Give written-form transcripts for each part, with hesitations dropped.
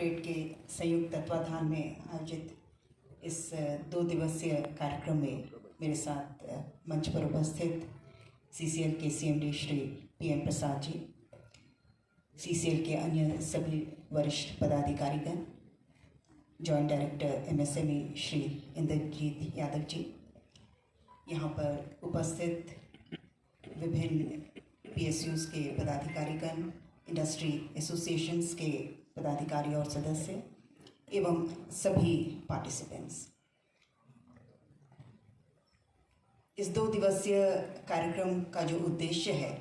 Trade के संयुक्त तत्वाधान में आयोजित इस 2 दिवसीय कार्यक्रम में मेरे साथ मंच पर उपस्थित CCL के CMD Shri PM Prasad ji, CCL के अन्य सभी वरिष्ठ पदाधिकारीगण, joint director MSME Shri Indrajit Yadav ji, यहाँ पर उपस्थित विभिन्न PSUs के पदाधिकारीगण, इंडस्ट्री एसोसिएशंस के पदाधिकारी और सदस्य एवं सभी पार्टिसिपेंट्स। इस 2 दिवसीय कार्यक्रम का जो उद्देश्य है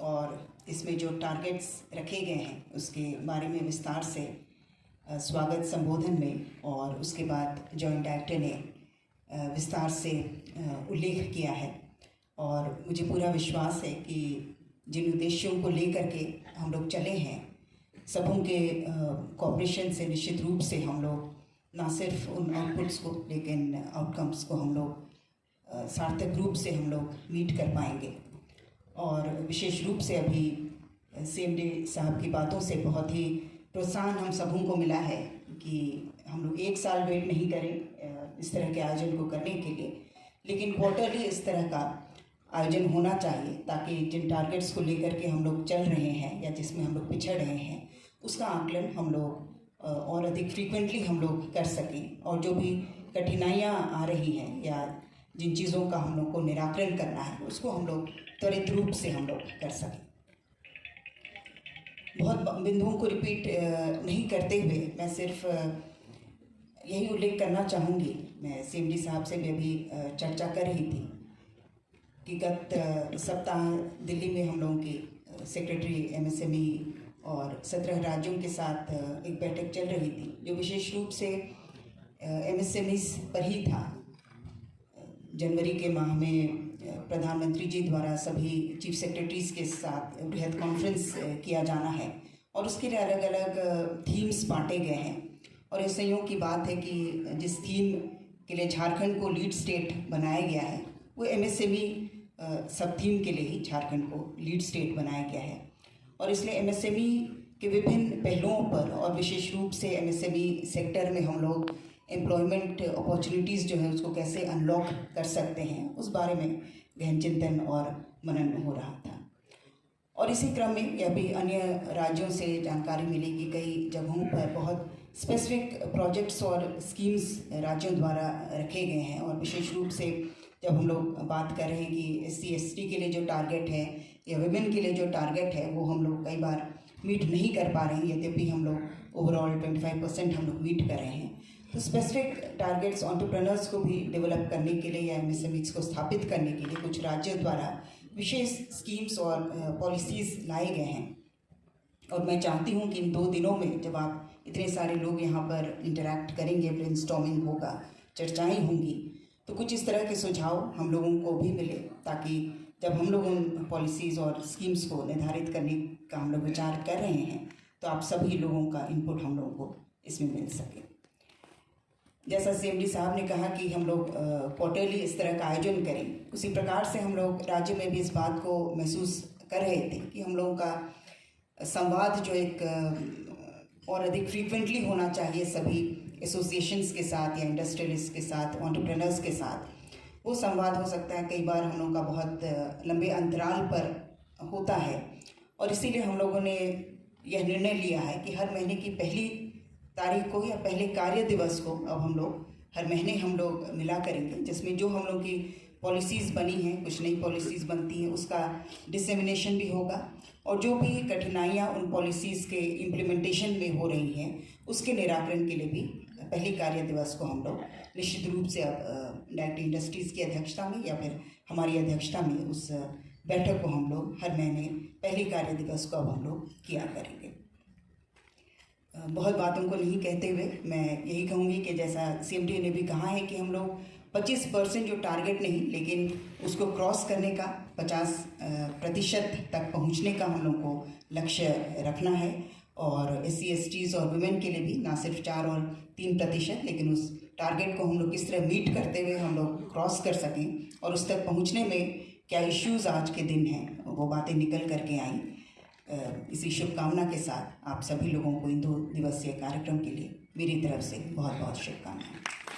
और इसमें जो टारगेट्स रखे गए हैं उसके बारे में विस्तार से स्वागत संबोधन में और उसके बाद जॉइंट डायरेक्टर ने विस्तार से उल्लेख किया है। और मुझे पूरा विश्वास है कि जिन उद्देश्यों को लेकर के हम लोग चले हैं, सबों के कोऑपरेशन से निश्चित रूप से हम लोग ना सिर्फ उन आउटपुट्स को लेकिन आउटकम्स को हम लोग सार्थक रूप से हम लोग मीट कर पाएंगे। और विशेष रूप से अभी CMD साहब की बातों से बहुत ही प्रोत्साहन हम सबों को मिला है कि हम लोग 1 साल वेट नहीं करें इस तरह के आयोजन को करने के लिए, लेकिन क्वार्टरली इस तरह का आयोजन होना चाहिए ताकि जिन टारगेट्स को लेकर के हम लोग चल रहे हैं या जिसमें हम लोग पिछड़ रहे हैं उसका आकलन हम लोग और अधिक फ्रीक्वेंटली हम लोग कर सकें, और जो भी कठिनाइयाँ आ रही हैं या जिन चीज़ों का हम लोग को निराकरण करना है उसको हम लोग त्वरित रूप से हम लोग कर सकें। बहुत बिंदुओं को रिपीट नहीं करते हुए मैं सिर्फ यही उल्लेख करना चाहूँगी, मैं CMD साहब से भी अभी चर्चा कर रही थी कि गत सप्ताह दिल्ली में हम लोगों की सेक्रेटरी MSME और 17 राज्यों के साथ एक बैठक चल रही थी जो विशेष रूप से MSMEs पर ही था। जनवरी के माह में प्रधानमंत्री जी द्वारा सभी चीफ सेक्रेटरीज़ के साथ बृहद कॉन्फ्रेंस किया जाना है और उसके लिए अलग अलग थीम्स बांटे गए हैं। और इस संयोग की बात है कि जिस थीम के लिए झारखंड को लीड स्टेट बनाया गया है वो MSME सब थीम के लिए ही झारखंड को लीड स्टेट बनाया गया है। और इसलिए MSME के विभिन्न पहलुओं पर और विशेष रूप से MSME सेक्टर में हम लोग एम्प्लॉयमेंट अपॉर्चुनिटीज़ जो है उसको कैसे अनलॉक कर सकते हैं उस बारे में गहन चिंतन और मनन हो रहा था। और इसी क्रम में यह भी अन्य राज्यों से जानकारी मिली कि कई जगहों पर बहुत स्पेसिफिक प्रोजेक्ट्स और स्कीम्स राज्यों द्वारा रखे गए हैं। और विशेष रूप से जब हम लोग बात कर रहे हैं कि SC/ST के लिए जो टारगेट है या विमेन के लिए जो टारगेट है वो हम लोग कई बार मीट नहीं कर पा रहे हैं, यद्यपि हम लोग ओवरऑल 25% हम लोग मीट कर रहे हैं। तो स्पेसिफिक टारगेट्स एंटरप्रेन्योर्स को भी डेवलप करने के लिए या MSMEs को स्थापित करने के लिए कुछ राज्यों द्वारा विशेष स्कीम्स और पॉलिसीज़ लाए गए हैं। और मैं चाहती हूँ कि इन 2 दिनों में जब आप इतने सारे लोग यहाँ पर इंटरैक्ट करेंगे, ब्रेनस्टॉर्मिंग होगा, चर्चाएँ होंगी, तो कुछ इस तरह के सुझाव हम लोगों को भी मिले ताकि जब हम लोग उन पॉलिसीज़ और स्कीम्स को निर्धारित करने का हम लोग विचार कर रहे हैं तो आप सभी लोगों का इनपुट हम लोगों को इसमें मिल सके। जैसा CMD साहब ने कहा कि हम लोग क्वार्टरली इस तरह का आयोजन करें, उसी प्रकार से हम लोग राज्य में भी इस बात को महसूस कर रहे थे कि हम लोगों का संवाद जो एक और अधिक फ्रीक्वेंटली होना चाहिए सभी एसोसिएशंस के साथ या इंडस्ट्रियलिस्ट के साथ, एंटरप्रेन्योर्स के साथ। वो संवाद हो सकता है कई बार हम लोगों का बहुत लंबे अंतराल पर होता है और इसीलिए हम लोगों ने यह निर्णय लिया है कि हर महीने की पहली तारीख को या पहले कार्य दिवस को अब हम लोग हर महीने हम लोग मिला करेंगे, जिसमें जो हम लोग की पॉलिसीज़ बनी हैं, कुछ नई पॉलिसीज़ बनती हैं, उसका डिसेमिनेशन भी होगा और जो भी कठिनाइयाँ उन पॉलिसीज़ के इम्प्लीमेंटेशन में हो रही हैं उसके निराकरण के लिए भी पहले कार्य दिवस को हम लोग निश्चित रूप से अब डायरेक्टर इंडस्ट्रीज़ की अध्यक्षता में या फिर हमारी अध्यक्षता में उस बैठक को हम लोग हर महीने पहले कार्य दिवस को अब हम लोग किया करेंगे। बहुत बातों को नहीं कहते हुए मैं यही कहूँगी कि जैसा CMD ने भी कहा है कि हम लोग 25% जो टारगेट नहीं लेकिन उसको क्रॉस करने का 50% तक पहुँचने का हम लोग को लक्ष्य रखना है। और SC/STs और वुमेन के लिए भी ना सिर्फ 4 और 3% लेकिन उस टारगेट को हम लोग किस तरह मीट करते हुए हम लोग क्रॉस कर सकें और उस तक पहुँचने में क्या इश्यूज़ आज के दिन हैं वो बातें निकल करके आई। इसी शुभकामना के साथ आप सभी लोगों को इन 2 दिवसीय कार्यक्रम के लिए मेरी तरफ से बहुत बहुत शुभकामनाएं।